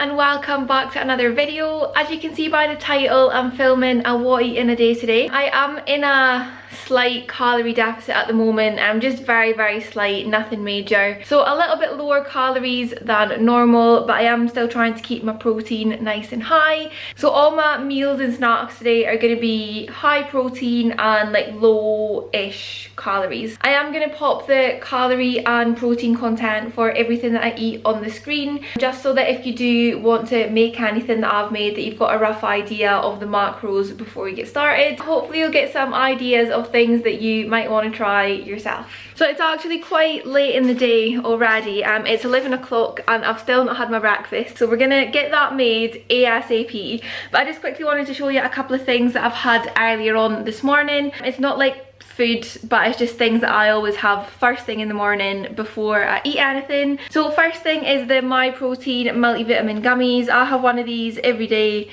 and welcome back to another video. As you can see by the title, I'm filming a what eat in a day today. I am in a slight calorie deficit at the moment. I'm just very slight, nothing major. So a little bit lower calories than normal, but I am still trying to keep my protein nice and high. So all my meals and snacks today are going to be high protein and like low-ish calories. I am going to pop the calorie and protein content for everything that I eat on the screen, just so that if you do want to make anything that I've made, that you've got a rough idea of the macros before you get started. Hopefully you'll get some ideas of things that you might want to try yourself. So it's actually quite late in the day already. It's 11 o'clock and I've still not had my breakfast, so we're gonna get that made ASAP. But I just quickly wanted to show you a couple of things that I've had earlier on this morning. It's not like food, but it's just things that I always have first thing in the morning before I eat anything. So first thing is the My Protein multivitamin gummies. I have one of these every day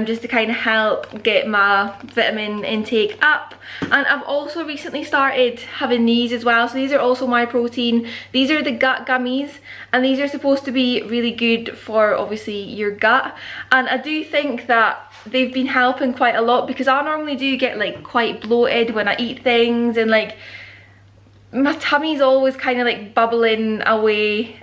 just to kind of help get my vitamin intake up. And I've also recently started having these as well. So these are also My Protein. These are the gut gummies, and these are supposed to be really good for obviously your gut. And I do think that they've been helping quite a lot, because I normally do get like quite bloated when I eat things, and like my tummy's always kind of like bubbling away.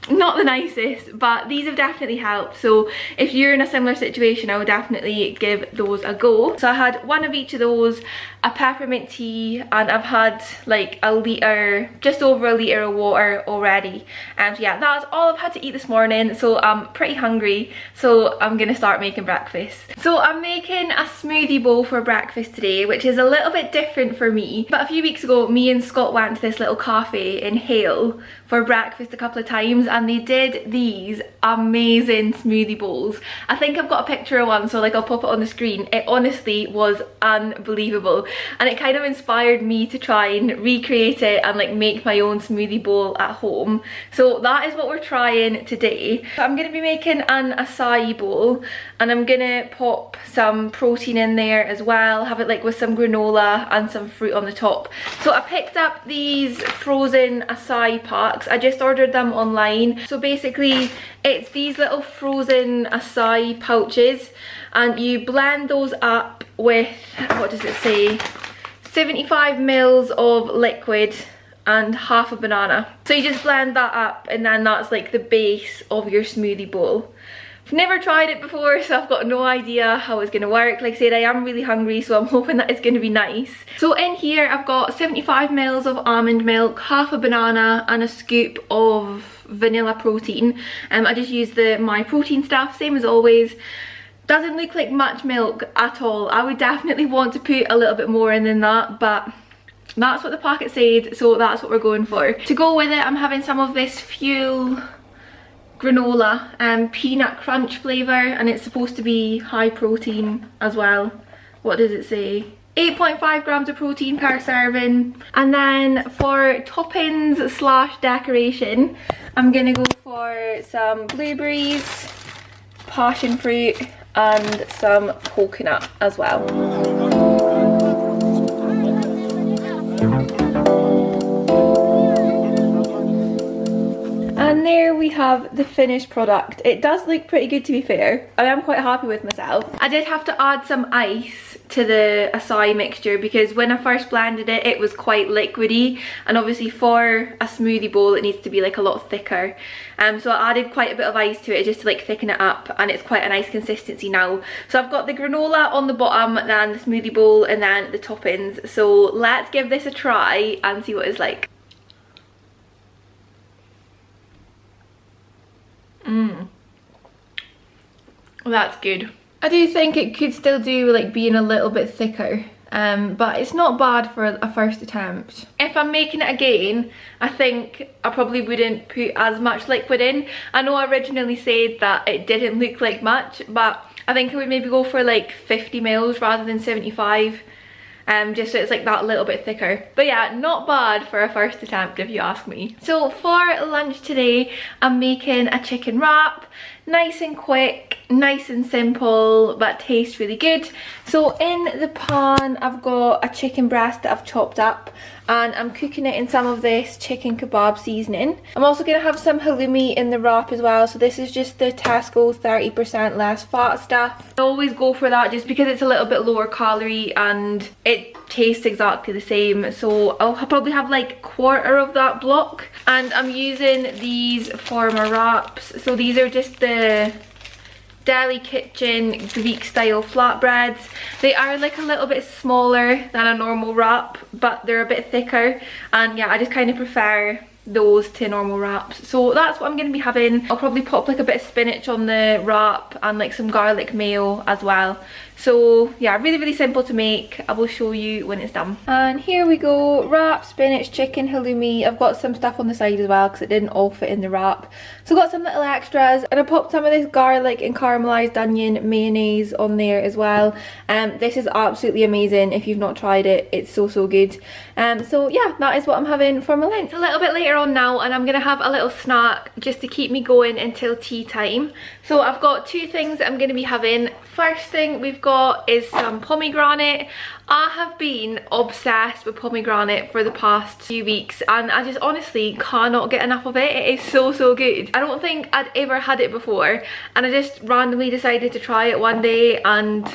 Not the nicest, but these have definitely helped. So if you're in a similar situation, I would definitely give those a go. So I had one of each of those, a peppermint tea, and I've had like a litre, just over a litre of water already. And so yeah, that's all I've had to eat this morning, so I'm pretty hungry, so I'm gonna start making breakfast. So I'm making a smoothie bowl for breakfast today, which is a little bit different for me. But a few weeks ago, me and Scott went to this little cafe in Hale for breakfast a couple of times, and they did these amazing smoothie bowls. I think I've got a picture of one, so like I'll pop it on the screen. It honestly was unbelievable, and it kind of inspired me to try and recreate it and like make my own smoothie bowl at home. So that is what we're trying today. So I'm going to be making an acai bowl, and I'm gonna pop some protein in there as well, have it like with some granola and some fruit on the top. So I picked up these frozen acai packs. I just ordered them online. So basically it's these little frozen acai pouches, and you blend those up with, what does it say, 75 mils of liquid and half a banana. So you just blend that up, and then that's like the base of your smoothie bowl. I've never tried it before, so I've got no idea how it's going to work. Like I said, I am really hungry, so I'm hoping that it's going to be nice. So in here I've got 75 mils of almond milk, half a banana, and a scoop of vanilla protein. I just use the My Protein stuff, same as always. Doesn't look like much milk at all. I would definitely want to put a little bit more in than that, but that's what the packet said, so that's what we're going for. To go with it, I'm having some of this Fuel granola peanut crunch flavour, and it's supposed to be high protein as well. What does it say? 8.5 grams of protein per serving. And then for toppings slash decoration, I'm gonna go for some blueberries, passion fruit, and some coconut as well. And there we have the finished product. It does look pretty good, to be fair. I am quite happy with myself. I did have to add some ice to the acai mixture, because when I first blended it, it was quite liquidy, and obviously for a smoothie bowl it needs to be like a lot thicker. So I added quite a bit of ice to it just to like thicken it up, and it's quite a nice consistency now. So I've got the granola on the bottom, then the smoothie bowl, and then the toppings. So let's give this a try and see what it's like. That's good. I do think it could still do like being a little bit thicker, but it's not bad for a first attempt. If I'm making it again, I think I probably wouldn't put as much liquid in. I know I originally said that it didn't look like much, but I think I would maybe go for like 50 mils rather than 75. Just so it's like that little bit thicker. But yeah, not bad for a first attempt if you ask me. So for lunch today, I'm making a chicken wrap. Nice and quick, nice and simple, but tastes really good. So in the pan, I've got a chicken breast that I've chopped up, and I'm cooking it in some of this chicken kebab seasoning. I'm also going to have some halloumi in the wrap as well. So this is just the Tesco 30% less fat stuff. I always go for that just because it's a little bit lower calorie and it tastes exactly the same. So I'll probably have like a quarter of that block. And I'm using these for my wraps. So these are just the Deli Kitchen Greek style flatbreads. They are like a little bit smaller than a normal wrap, but they're a bit thicker, and yeah, I just kind of prefer those to normal wraps. So that's what I'm going to be having. I'll probably pop like a bit of spinach on the wrap and like some garlic mayo as well. So yeah, really simple to make. I will show you when it's done. And here we go, wrap, spinach, chicken, halloumi. I've got some stuff on the side as well because it didn't all fit in the wrap. So I've got some little extras, and I popped some of this garlic and caramelized onion mayonnaise on there as well. This is absolutely amazing. If you've not tried it, it's so good. So yeah, that is what I'm having for my lunch. It's a little bit later on now, and I'm gonna have a little snack just to keep me going until tea time. So I've got two things that I'm gonna be having. First thing we've got is some pomegranate. I have been obsessed with pomegranate for the past few weeks, and I just honestly cannot get enough of it. It is so good. I don't think I'd ever had it before, and I just randomly decided to try it one day and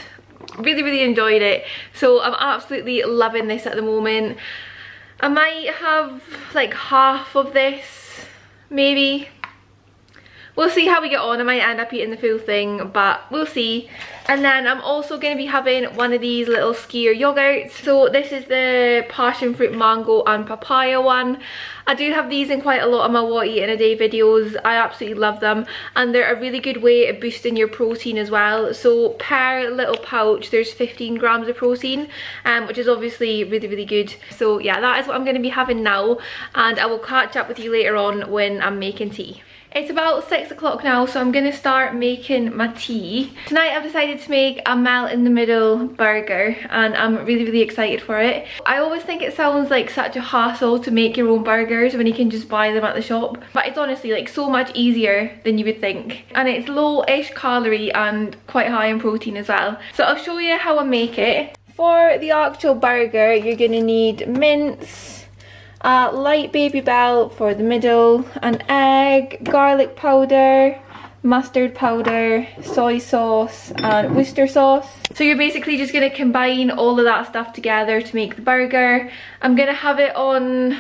really enjoyed it. So I'm absolutely loving this at the moment. I might have like half of this, maybe. We'll see how we get on. I might end up eating the full thing, but we'll see. And then I'm also going to be having one of these little skier yogurts. So this is the passion fruit mango and papaya one. I do have these in quite a lot of my what eat in a day videos. I absolutely love them, and they're a really good way of boosting your protein as well. So per little pouch there's 15 grams of protein, which is obviously really good. So yeah, that is what I'm going to be having now, and I will catch up with you later on when I'm making tea. It's about 6 o'clock now, so I'm going to start making my tea. Tonight I've decided to make a melt in the middle burger, and I'm really excited for it. I always think it sounds like such a hassle to make your own burgers when you can just buy them at the shop, but it's honestly like so much easier than you would think. And it's low-ish calorie and quite high in protein as well. So I'll show you how I make it. For the actual burger, you're going to need mince, light baby bell for the middle, an egg, garlic powder, mustard powder, soy sauce and Worcester sauce. So you're basically just going to combine all of that stuff together to make the burger. I'm going to have it on,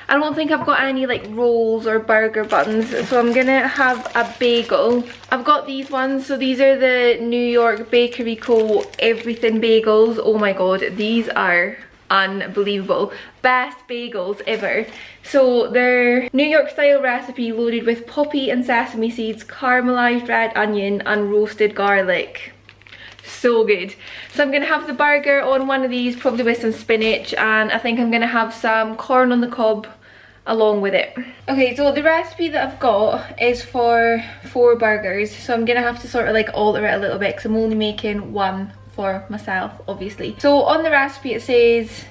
I don't think I've got any like rolls or burger buns, so I'm going to have a bagel. I've got these ones, so these are the New York Bakery Co. Everything bagels. Oh my god, these are unbelievable. Best bagels ever. So they're New York style recipe loaded with poppy and sesame seeds, caramelized red onion and roasted garlic. So good. So I'm gonna have the burger on one of these, probably with some spinach, and I think I'm gonna have some corn on the cob along with it. Okay, so the recipe that I've got is for 4 burgers, so I'm gonna have to sort of like alter it a little bit because I'm only making one for myself, obviously. So on the recipe it says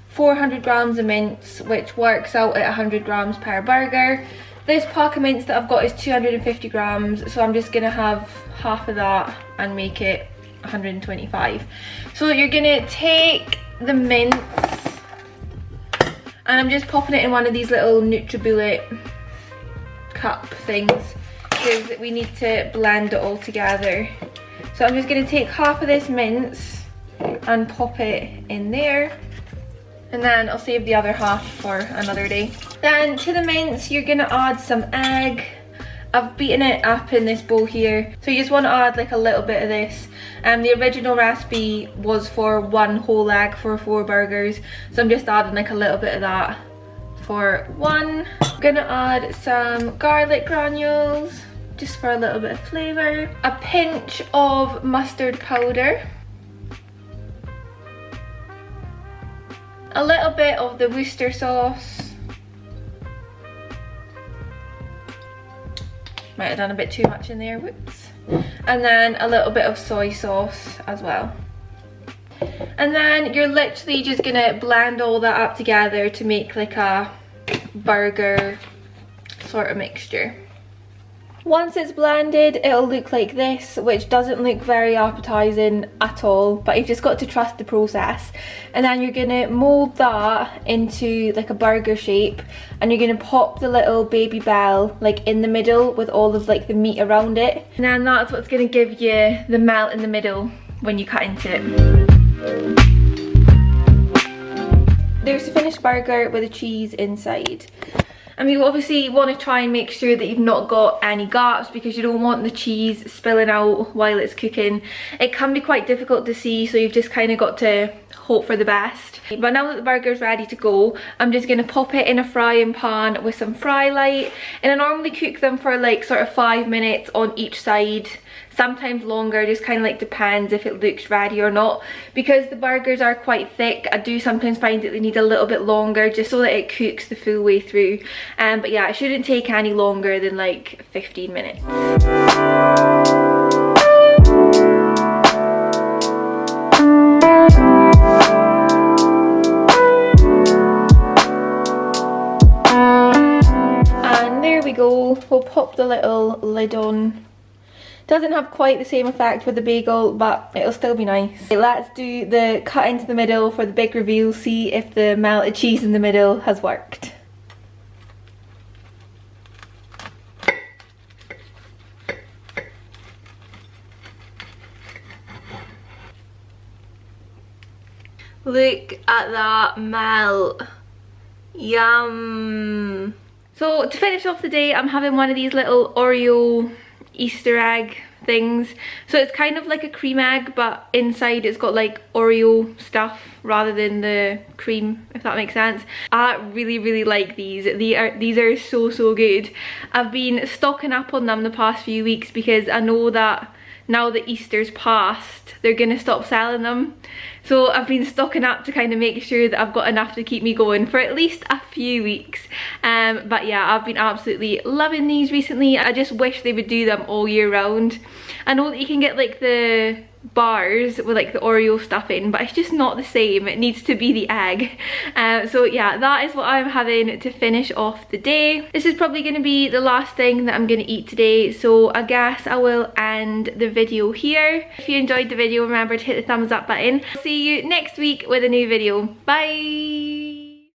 400 grams of mince, which works out at 100 grams per burger. This pack of mince that I've got is 250 grams, so I'm just gonna have half of that and make it 125. So you're gonna take the mince, and I'm just popping it in one of these little NutriBullet cup things because we need to blend it all together. So I'm just going to take half of this mince and pop it in there, and then I'll save the other half for another day. Then to the mince you're going to add some egg. I've beaten it up in this bowl here, so you just want to add like a little bit of this. The original recipe was for 1 whole egg for 4 burgers, so I'm just adding like a little bit of that for 1. I'm going to add some garlic granules, just for a little bit of flavour. A pinch of mustard powder. A little bit of the Worcester sauce. Might have done a bit too much in there, whoops. And then a little bit of soy sauce as well. And then you're literally just gonna blend all that up together to make like a burger sort of mixture. Once it's blended, it'll look like this, which doesn't look very appetizing at all, but you've just got to trust the process. And then you're gonna mold that into like a burger shape, and you're gonna pop the little baby bell like in the middle with all of like the meat around it. And then that's what's gonna give you the melt in the middle when you cut into it. There's the finished burger with the cheese inside. And you obviously want to try and make sure that you've not got any gaps, because you don't want the cheese spilling out while it's cooking. It can be quite difficult to see, so you've just kind of got to hope for the best. But now that the burger's ready to go, I'm just going to pop it in a frying pan with some fry light. And I normally cook them for like sort of 5 minutes on each side. Sometimes longer, just kind of like depends if it looks ready or not. Because the burgers are quite thick, I do sometimes find that they need a little bit longer just so that it cooks the full way through. But yeah, it shouldn't take any longer than like 15 minutes. And there we go, we'll pop the little lid on. Doesn't have quite the same effect with the bagel, but it'll still be nice. Okay, let's do the cut into the middle for the big reveal, see if the melted cheese in the middle has worked. Look at that melt. Yum. So to finish off the day, I'm having one of these little Oreo Easter egg things. So it's kind of like a cream egg, but inside it's got like Oreo stuff rather than the cream, if that makes sense. I really like these. These are so good. I've been stocking up on them the past few weeks because I know that now that Easter's passed, they're gonna stop selling them. So I've been stocking up to kind of make sure that I've got enough to keep me going for at least a few weeks. But yeah, I've been absolutely loving these recently. I just wish they would do them all year round. I know that you can get like the bars with like the Oreo stuff in, but it's just not the same. It needs to be the egg. So yeah, that is what I'm having to finish off the day. This is probably going to be the last thing that I'm going to eat today, so I guess I will end the video here. If you enjoyed the video, remember to hit the thumbs up button. See you next week with a new video. Bye!